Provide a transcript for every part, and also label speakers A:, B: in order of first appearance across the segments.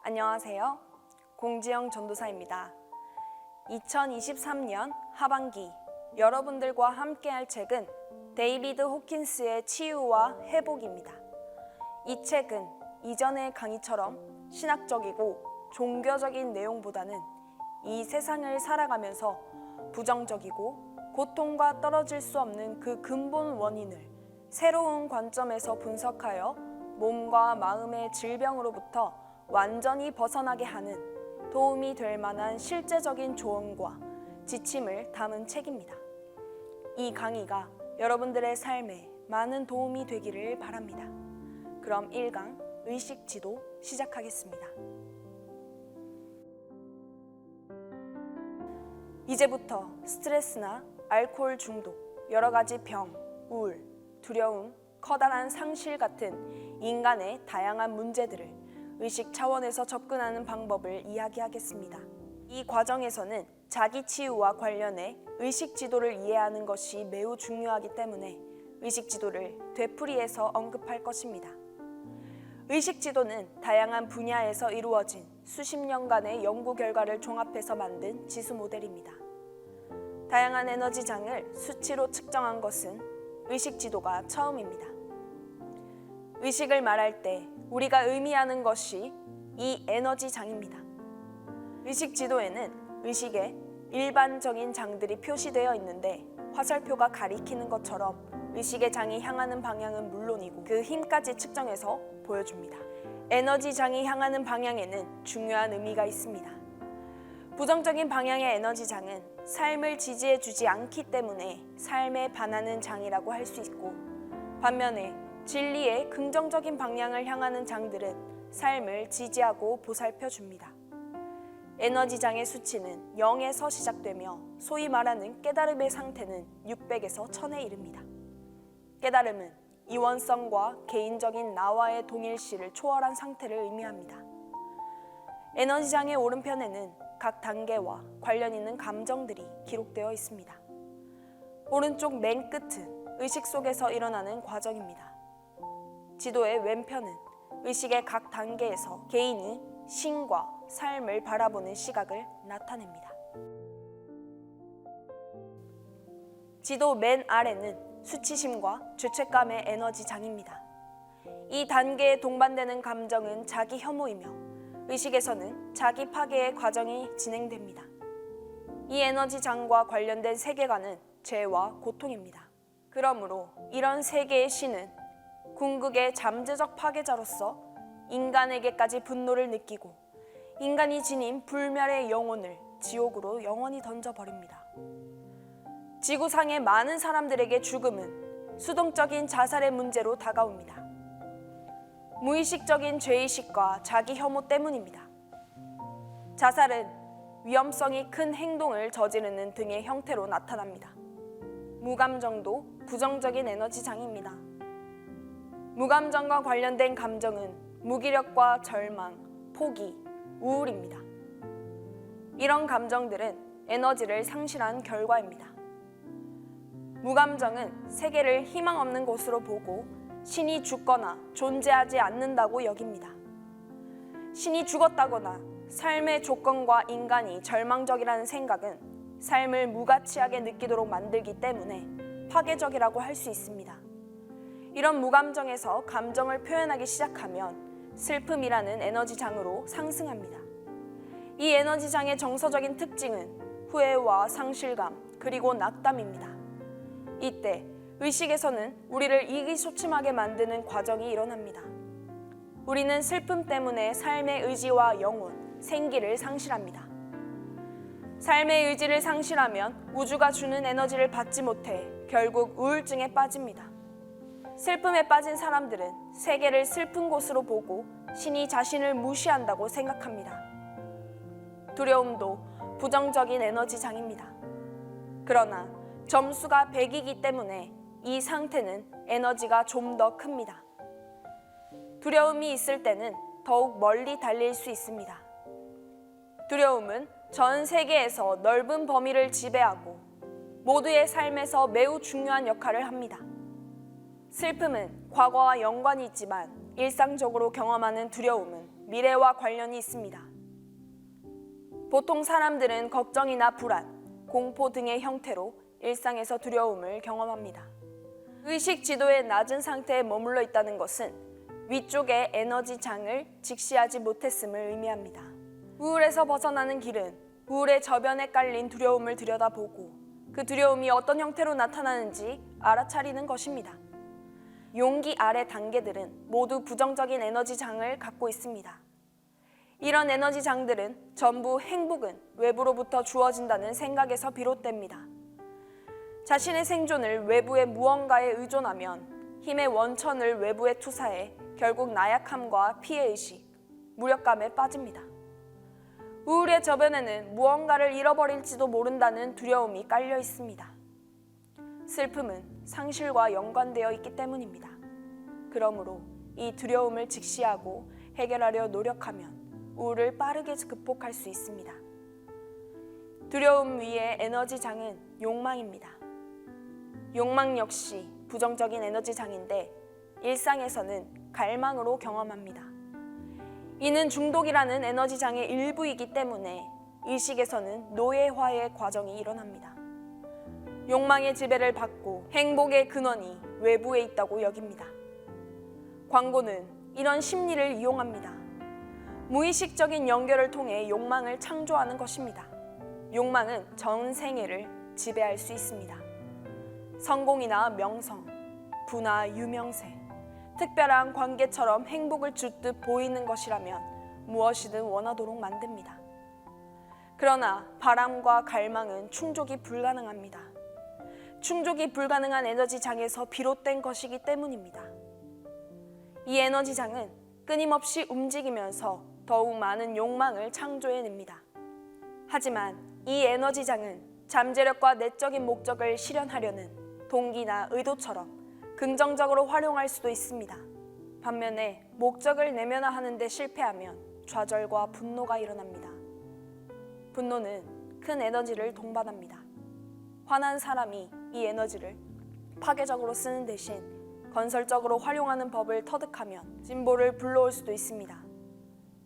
A: 안녕하세요. 공지영 전도사입니다. 2023년 하반기 여러분들과 함께할 책은 데이비드 호킨스의 치유와 회복입니다. 이 책은 이전의 강의처럼 신학적이고 종교적인 내용보다는 이 세상을 살아가면서 부정적이고 고통과 떨어질 수 없는 그 근본 원인을 새로운 관점에서 분석하여 몸과 마음의 질병으로부터 완전히 벗어나게 하는 도움이 될 만한 실제적인 조언과 지침을 담은 책입니다. 이 강의가 여러분들의 삶에 많은 도움이 되기를 바랍니다. 그럼 1강 의식지도 시작하겠습니다. 이제부터 스트레스나 알코올 중독, 여러 가지 병, 우울, 두려움, 커다란 상실 같은 인간의 다양한 문제들을 의식 차원에서 접근하는 방법을 이야기하겠습니다. 이 과정에서는 자기 치유와 관련해 의식 지도를 이해하는 것이 매우 중요하기 때문에 의식 지도를 되풀이해서 언급할 것입니다. 의식 지도는 다양한 분야에서 이루어진 수십 년간의 연구 결과를 종합해서 만든 지수 모델입니다. 다양한 에너지장을 수치로 측정한 것은 의식 지도가 처음입니다. 의식을 말할 때 우리가 의미하는 것이 이 에너지장입니다. 의식 지도에는 의식의 일반적인 장들이 표시되어 있는데 화살표가 가리키는 것처럼 의식의 장이 향하는 방향은 물론이고 그 힘까지 측정해서 보여줍니다. 에너지장이 향하는 방향에는 중요한 의미가 있습니다. 부정적인 방향의 에너지장은 삶을 지지해주지 않기 때문에 삶에 반하는 장이라고 할 수 있고, 반면에 진리의 긍정적인 방향을 향하는 장들은 삶을 지지하고 보살펴줍니다. 에너지장의 수치는 0에서 시작되며 소위 말하는 깨달음의 상태는 600에서 1000에 이릅니다. 깨달음은 이원성과 개인적인 나와의 동일시를 초월한 상태를 의미합니다. 에너지장의 오른편에는 각 단계와 관련 있는 감정들이 기록되어 있습니다. 오른쪽 맨 끝은 의식 속에서 일어나는 과정입니다. 지도의 왼편은 의식의 각 단계에서 개인이 신과 삶을 바라보는 시각을 나타냅니다. 지도 맨 아래는 수치심과 죄책감의 에너지장입니다. 이 단계에 동반되는 감정은 자기 혐오이며 의식에서는 자기 파괴의 과정이 진행됩니다. 이 에너지장과 관련된 세계관은 죄와 고통입니다. 그러므로 이런 세계의 신은 궁극의 잠재적 파괴자로서 인간에게까지 분노를 느끼고 인간이 지닌 불멸의 영혼을 지옥으로 영원히 던져버립니다. 지구상의 많은 사람들에게 죽음은 수동적인 자살의 문제로 다가옵니다. 무의식적인 죄의식과 자기 혐오 때문입니다. 자살은 위험성이 큰 행동을 저지르는 등의 형태로 나타납니다. 무감정도 부정적인 에너지장입니다. 무감정과 관련된 감정은 무기력과 절망, 포기, 우울입니다. 이런 감정들은 에너지를 상실한 결과입니다. 무감정은 세계를 희망 없는 곳으로 보고 신이 죽거나 존재하지 않는다고 여깁니다. 신이 죽었다거나 삶의 조건과 인간이 절망적이라는 생각은 삶을 무가치하게 느끼도록 만들기 때문에 파괴적이라고 할 수 있습니다. 이런 무감정에서 감정을 표현하기 시작하면 슬픔이라는 에너지장으로 상승합니다. 이 에너지장의 정서적인 특징은 후회와 상실감 그리고 낙담입니다. 이때 의식에서는 우리를 이기소침하게 만드는 과정이 일어납니다. 우리는 슬픔 때문에 삶의 의지와 영혼, 생기를 상실합니다. 삶의 의지를 상실하면 우주가 주는 에너지를 받지 못해 결국 우울증에 빠집니다. 슬픔에 빠진 사람들은 세계를 슬픈 곳으로 보고 신이 자신을 무시한다고 생각합니다. 두려움도 부정적인 에너지장입니다. 그러나 점수가 100이기 때문에 이 상태는 에너지가 좀 더 큽니다. 두려움이 있을 때는 더욱 멀리 달릴 수 있습니다. 두려움은 전 세계에서 넓은 범위를 지배하고 모두의 삶에서 매우 중요한 역할을 합니다. 슬픔은 과거와 연관이 있지만 일상적으로 경험하는 두려움은 미래와 관련이 있습니다. 보통 사람들은 걱정이나 불안, 공포 등의 형태로 일상에서 두려움을 경험합니다. 의식 지도의 낮은 상태에 머물러 있다는 것은 위쪽의 에너지 장을 직시하지 못했음을 의미합니다. 우울에서 벗어나는 길은 우울의 저변에 깔린 두려움을 들여다보고 그 두려움이 어떤 형태로 나타나는지 알아차리는 것입니다. 용기 아래 단계들은 모두 부정적인 에너지 장을 갖고 있습니다. 이런 에너지 장들은 전부 행복은 외부로부터 주어진다는 생각에서 비롯됩니다. 자신의 생존을 외부의 무언가에 의존하면 힘의 원천을 외부에 투사해 결국 나약함과 피해의식, 무력감에 빠집니다. 우울의 저변에는 무언가를 잃어버릴지도 모른다는 두려움이 깔려 있습니다. 슬픔은 상실과 연관되어 있기 때문입니다. 그러므로 이 두려움을 직시하고 해결하려 노력하면 우울을 빠르게 극복할 수 있습니다. 두려움 위의 에너지 장은 욕망입니다. 욕망 역시 부정적인 에너지 장인데 일상에서는 갈망으로 경험합니다. 이는 중독이라는 에너지 장의 일부이기 때문에 의식에서는 노예화의 과정이 일어납니다. 욕망의 지배를 받고 행복의 근원이 외부에 있다고 여깁니다. 광고는 이런 심리를 이용합니다. 무의식적인 연결을 통해 욕망을 창조하는 것입니다. 욕망은 전 생애를 지배할 수 있습니다. 성공이나 명성, 부나 유명세, 특별한 관계처럼 행복을 주듯 보이는 것이라면 무엇이든 원하도록 만듭니다. 그러나 바람과 갈망은 충족이 불가능합니다. 충족이 불가능한 에너지 장에서 비롯된 것이기 때문입니다. 이 에너지 장은 끊임없이 움직이면서 더욱 많은 욕망을 창조해냅니다. 하지만 이 에너지 장은 잠재력과 내적인 목적을 실현하려는 동기나 의도처럼 긍정적으로 활용할 수도 있습니다. 반면에 목적을 내면화하는 데 실패하면 좌절과 분노가 일어납니다. 분노는 큰 에너지를 동반합니다. 화난 사람이 이 에너지를 파괴적으로 쓰는 대신 건설적으로 활용하는 법을 터득하면 진보를 불러올 수도 있습니다.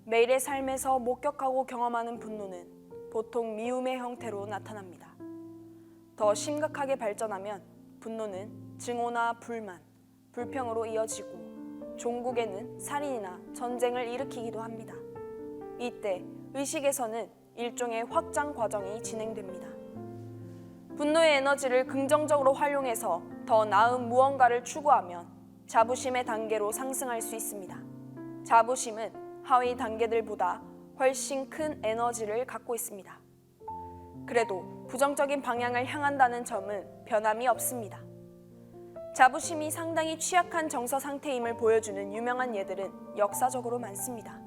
A: 매일의 삶에서 목격하고 경험하는 분노는 보통 미움의 형태로 나타납니다. 더 심각하게 발전하면 분노는 증오나 불만, 불평으로 이어지고 종국에는 살인이나 전쟁을 일으키기도 합니다. 이때 의식에서는 일종의 확장 과정이 진행됩니다. 분노의 에너지를 긍정적으로 활용해서 더 나은 무언가를 추구하면 자부심의 단계로 상승할 수 있습니다. 자부심은 하위 단계들보다 훨씬 큰 에너지를 갖고 있습니다. 그래도 부정적인 방향을 향한다는 점은 변함이 없습니다. 자부심이 상당히 취약한 정서 상태임을 보여주는 유명한 예들은 역사적으로 많습니다.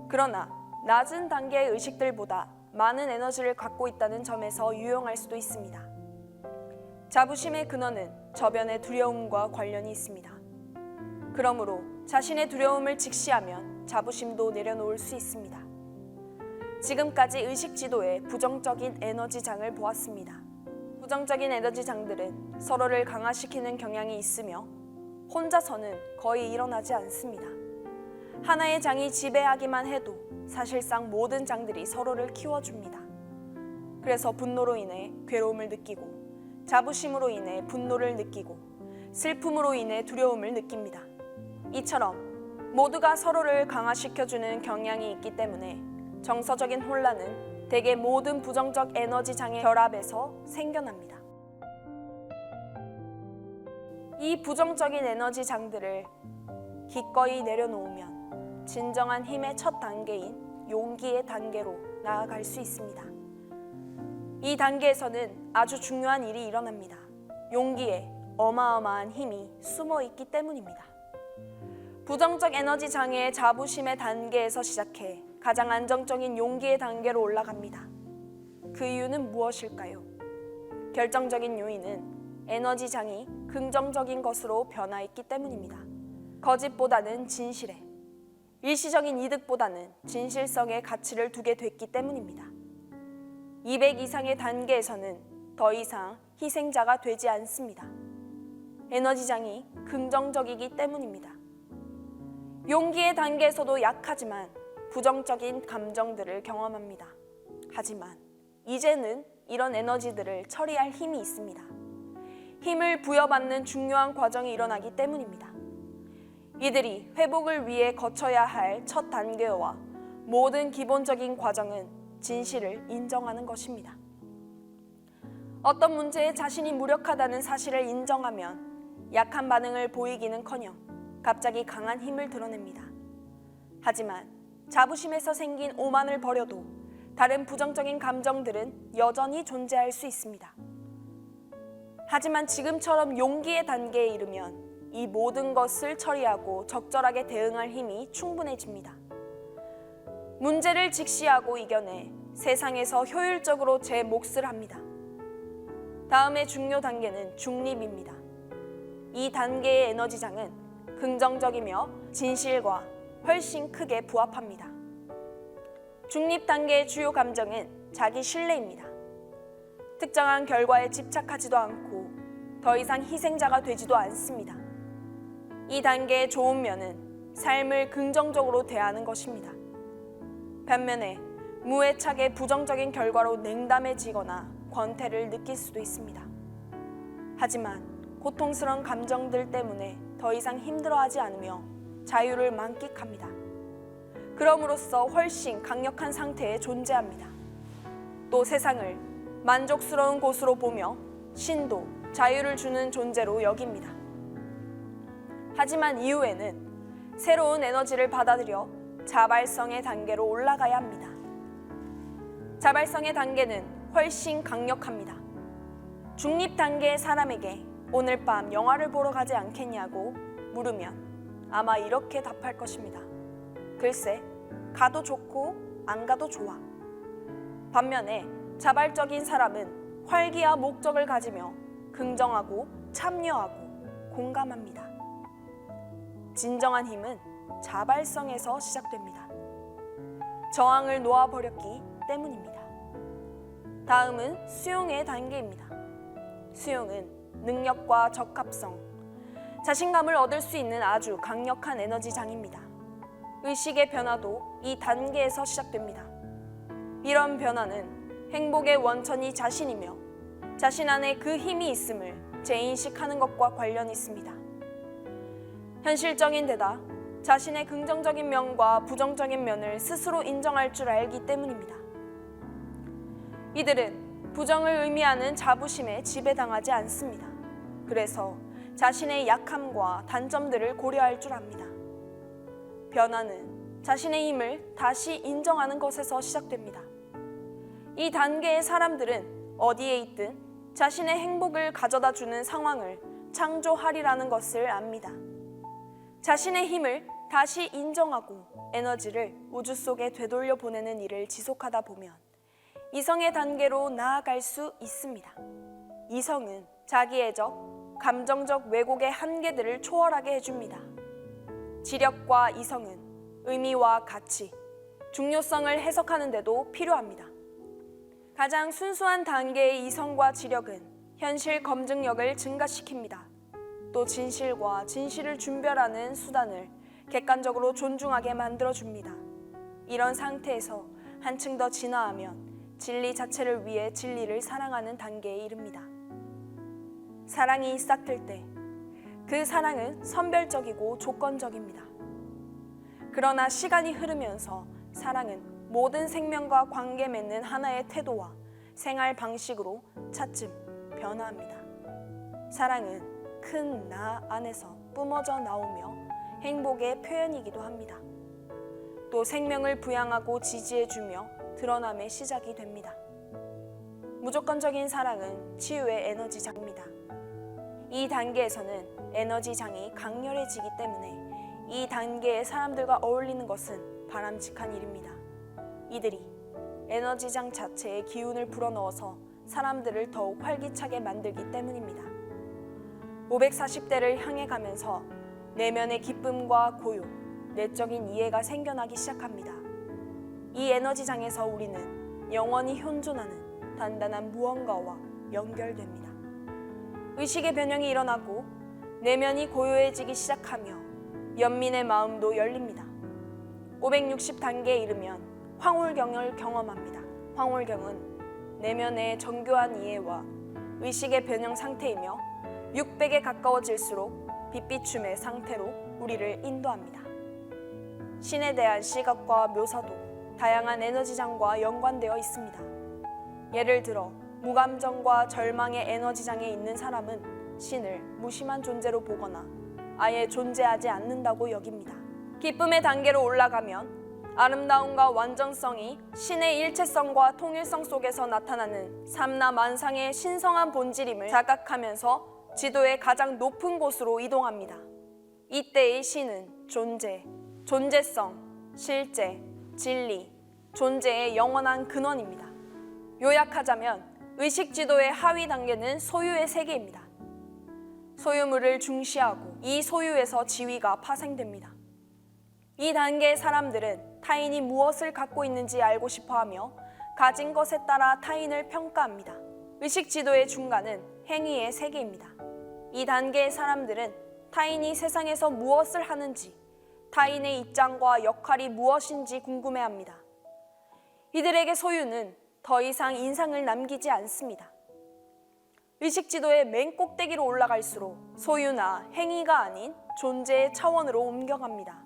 A: 그러나 낮은 단계의 의식들보다 많은 에너지를 갖고 있다는 점에서 유용할 수도 있습니다. 자부심의 근원은 저변의 두려움과 관련이 있습니다. 그러므로 자신의 두려움을 직시하면 자부심도 내려놓을 수 있습니다. 지금까지 의식 지도의 부정적인 에너지 장을 보았습니다. 부정적인 에너지 장들은 서로를 강화시키는 경향이 있으며 혼자서는 거의 일어나지 않습니다. 하나의 장이 지배하기만 해도 사실상 모든 장들이 서로를 키워줍니다. 그래서 분노로 인해 괴로움을 느끼고 자부심으로 인해 분노를 느끼고 슬픔으로 인해 두려움을 느낍니다. 이처럼 모두가 서로를 강화시켜주는 경향이 있기 때문에 정서적인 혼란은 대개 모든 부정적 에너지 장의 결합에서 생겨납니다. 이 부정적인 에너지 장들을 기꺼이 내려놓으면 진정한 힘의 첫 단계인 용기의 단계로 나아갈 수 있습니다. 이 단계에서는 아주 중요한 일이 일어납니다. 용기에 어마어마한 힘이 숨어 있기 때문입니다. 부정적 에너지 장애의 자부심의 단계에서 시작해 가장 안정적인 용기의 단계로 올라갑니다. 그 이유는 무엇일까요? 결정적인 요인은 에너지 장이 긍정적인 것으로 변화했기 때문입니다. 거짓보다는 진실에, 일시적인 이득보다는 진실성에 가치를 두게 됐기 때문입니다. 200 이상의 단계에서는 더 이상 희생자가 되지 않습니다. 에너지 장이 긍정적이기 때문입니다. 용기의 단계에서도 약하지만 부정적인 감정들을 경험합니다. 하지만 이제는 이런 에너지들을 처리할 힘이 있습니다. 힘을 부여받는 중요한 과정이 일어나기 때문입니다. 이들이 회복을 위해 거쳐야 할 첫 단계와 모든 기본적인 과정은 진실을 인정하는 것입니다. 어떤 문제에 자신이 무력하다는 사실을 인정하면 약한 반응을 보이기는커녕 갑자기 강한 힘을 드러냅니다. 하지만 자부심에서 생긴 오만을 버려도 다른 부정적인 감정들은 여전히 존재할 수 있습니다. 하지만 지금처럼 용기의 단계에 이르면 이 모든 것을 처리하고 적절하게 대응할 힘이 충분해집니다. 문제를 직시하고 이겨내 세상에서 효율적으로 제 몫을 합니다. 다음의 중요 단계는 중립입니다. 이 단계의 에너지장은 긍정적이며 진실과 훨씬 크게 부합합니다. 중립 단계의 주요 감정은 자기 신뢰입니다. 특정한 결과에 집착하지도 않고 더 이상 희생자가 되지도 않습니다. 이 단계의 좋은 면은 삶을 긍정적으로 대하는 것입니다. 반면에 무해차게 부정적인 결과로 냉담해지거나 권태를 느낄 수도 있습니다. 하지만 고통스러운 감정들 때문에 더 이상 힘들어하지 않으며 자유를 만끽합니다. 그럼으로써 훨씬 강력한 상태에 존재합니다. 또 세상을 만족스러운 곳으로 보며 신도, 자유를 주는 존재로 여깁니다. 하지만 이후에는 새로운 에너지를 받아들여 자발성의 단계로 올라가야 합니다. 자발성의 단계는 훨씬 강력합니다. 중립 단계의 사람에게 오늘 밤 영화를 보러 가지 않겠냐고 물으면 아마 이렇게 답할 것입니다. 글쎄, 가도 좋고 안 가도 좋아. 반면에 자발적인 사람은 활기와 목적을 가지며 긍정하고 참여하고 공감합니다. 진정한 힘은 자발성에서 시작됩니다. 저항을 놓아버렸기 때문입니다. 다음은 수용의 단계입니다. 수용은 능력과 적합성, 자신감을 얻을 수 있는 아주 강력한 에너지장입니다. 의식의 변화도 이 단계에서 시작됩니다. 이런 변화는 행복의 원천이 자신이며 자신 안에 그 힘이 있음을 재인식하는 것과 관련이 있습니다. 현실적인 데다 자신의 긍정적인 면과 부정적인 면을 스스로 인정할 줄 알기 때문입니다. 이들은 부정을 의미하는 자부심에 지배당하지 않습니다. 그래서 자신의 약함과 단점들을 고려할 줄 압니다. 변화는 자신의 힘을 다시 인정하는 것에서 시작됩니다. 이 단계의 사람들은 어디에 있든 자신의 행복을 가져다 주는 상황을 창조하리라는 것을 압니다. 자신의 힘을 다시 인정하고 에너지를 우주 속에 되돌려 보내는 일을 지속하다 보면 이성의 단계로 나아갈 수 있습니다. 이성은 자기애적, 감정적 왜곡의 한계들을 초월하게 해줍니다. 지력과 이성은 의미와 가치, 중요성을 해석하는 데도 필요합니다. 가장 순수한 단계의 이성과 지력은 현실 검증력을 증가시킵니다. 또 진실과 진실을 준별하는 수단을 객관적으로 존중하게 만들어줍니다. 이런 상태에서 한층 더 진화하면 진리 자체를 위해 진리를 사랑하는 단계에 이릅니다. 사랑이 시작될 때 그 사랑은 선별적이고 조건적입니다. 그러나 시간이 흐르면서 사랑은 모든 생명과 관계 맺는 하나의 태도와 생활 방식으로 차츰 변화합니다. 사랑은 큰 나 안에서 뿜어져 나오며 행복의 표현이기도 합니다. 또 생명을 부양하고 지지해주며 드러남의 시작이 됩니다. 무조건적인 사랑은 치유의 에너지장입니다. 이 단계에서는 에너지장이 강렬해지기 때문에 이 단계의 사람들과 어울리는 것은 바람직한 일입니다. 이들이 에너지장 자체의 기운을 불어넣어서 사람들을 더욱 활기차게 만들기 때문입니다. 540대를 향해 가면서 내면의 기쁨과 고요, 내적인 이해가 생겨나기 시작합니다. 이 에너지장에서 우리는 영원히 현존하는 단단한 무언가와 연결됩니다. 의식의 변형이 일어나고 내면이 고요해지기 시작하며 연민의 마음도 열립니다. 560단계에 이르면 황홀경을 경험합니다. 황홀경은 내면의 정교한 이해와 의식의 변형 상태이며 600에 가까워질수록 빛비춤의 상태로 우리를 인도합니다. 신에 대한 시각과 묘사도 다양한 에너지장과 연관되어 있습니다. 예를 들어 무감정과 절망의 에너지장에 있는 사람은 신을 무심한 존재로 보거나 아예 존재하지 않는다고 여깁니다. 기쁨의 단계로 올라가면 아름다움과 완전성이 신의 일체성과 통일성 속에서 나타나는 삼라만상의 신성한 본질임을 자각하면서 지도의 가장 높은 곳으로 이동합니다. 이때의 신은 존재, 존재성, 실제, 진리, 존재의 영원한 근원입니다. 요약하자면 의식 지도의 하위 단계는 소유의 세계입니다. 소유물을 중시하고 이 소유에서 지위가 파생됩니다. 이 단계의 사람들은 타인이 무엇을 갖고 있는지 알고 싶어하며 가진 것에 따라 타인을 평가합니다. 의식 지도의 중간은 행위의 세계입니다. 이 단계의 사람들은 타인이 세상에서 무엇을 하는지, 타인의 입장과 역할이 무엇인지 궁금해합니다. 이들에게 소유는 더 이상 인상을 남기지 않습니다. 의식 지도의 맨 꼭대기로 올라갈수록 소유나 행위가 아닌 존재의 차원으로 옮겨갑니다.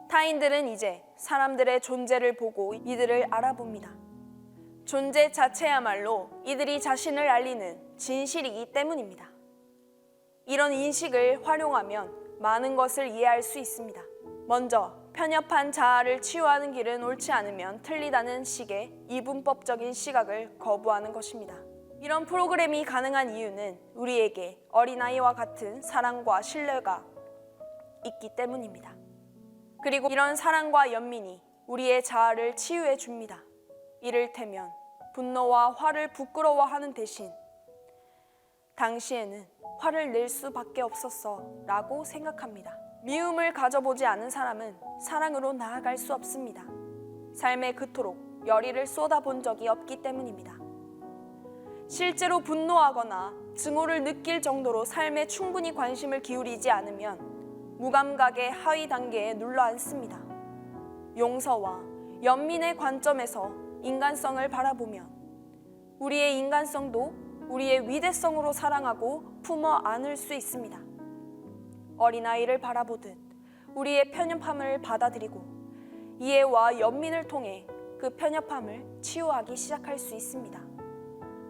A: 타인들은 이제 사람들의 존재를 보고 이들을 알아봅니다. 존재 자체야말로 이들이 자신을 알리는 진실이기 때문입니다. 이런 인식을 활용하면 많은 것을 이해할 수 있습니다. 먼저 편협한 자아를 치유하는 길은 옳지 않으면 틀리다는 식의 이분법적인 시각을 거부하는 것입니다. 이런 프로그램이 가능한 이유는 우리에게 어린아이와 같은 사랑과 신뢰가 있기 때문입니다. 그리고 이런 사랑과 연민이 우리의 자아를 치유해 줍니다. 이를테면 분노와 화를 부끄러워하는 대신 당시에는 화를 낼 수밖에 없었어 라고 생각합니다. 미움을 가져보지 않은 사람은 사랑으로 나아갈 수 없습니다. 삶에 그토록 열의를 쏟아본 적이 없기 때문입니다. 실제로 분노하거나 증오를 느낄 정도로 삶에 충분히 관심을 기울이지 않으면 무감각의 하위 단계에 눌러앉습니다. 용서와 연민의 관점에서 인간성을 바라보면 우리의 인간성도 우리의 위대성으로 사랑하고 품어 안을 수 있습니다. 어린아이를 바라보듯 우리의 편협함을 받아들이고 이해와 연민을 통해 그 편협함을 치유하기 시작할 수 있습니다.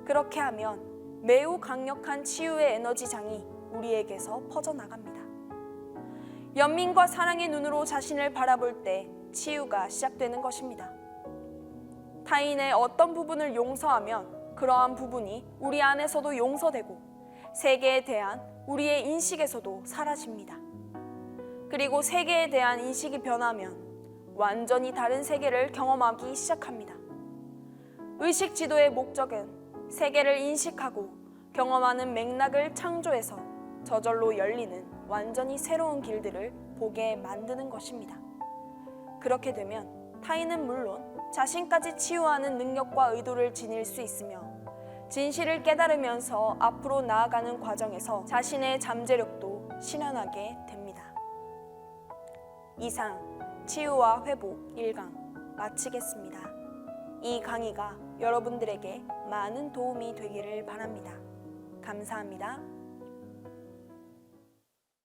A: 그렇게 하면 매우 강력한 치유의 에너지장이 우리에게서 퍼져나갑니다. 연민과 사랑의 눈으로 자신을 바라볼 때 치유가 시작되는 것입니다. 타인의 어떤 부분을 용서하면 그러한 부분이 우리 안에서도 용서되고 세계에 대한 우리의 인식에서도 사라집니다. 그리고 세계에 대한 인식이 변하면 완전히 다른 세계를 경험하기 시작합니다. 의식 지도의 목적은 세계를 인식하고 경험하는 맥락을 창조해서 저절로 열리는 완전히 새로운 길들을 보게 만드는 것입니다. 그렇게 되면 타인은 물론 자신까지 치유하는 능력과 의도를 지닐 수 있으며 진실을 깨달으면서 앞으로 나아가는 과정에서 자신의 잠재력도 실현하게 됩니다. 이상 치유와 회복 1강 마치겠습니다. 이 강의가 여러분들에게 많은 도움이 되기를 바랍니다. 감사합니다.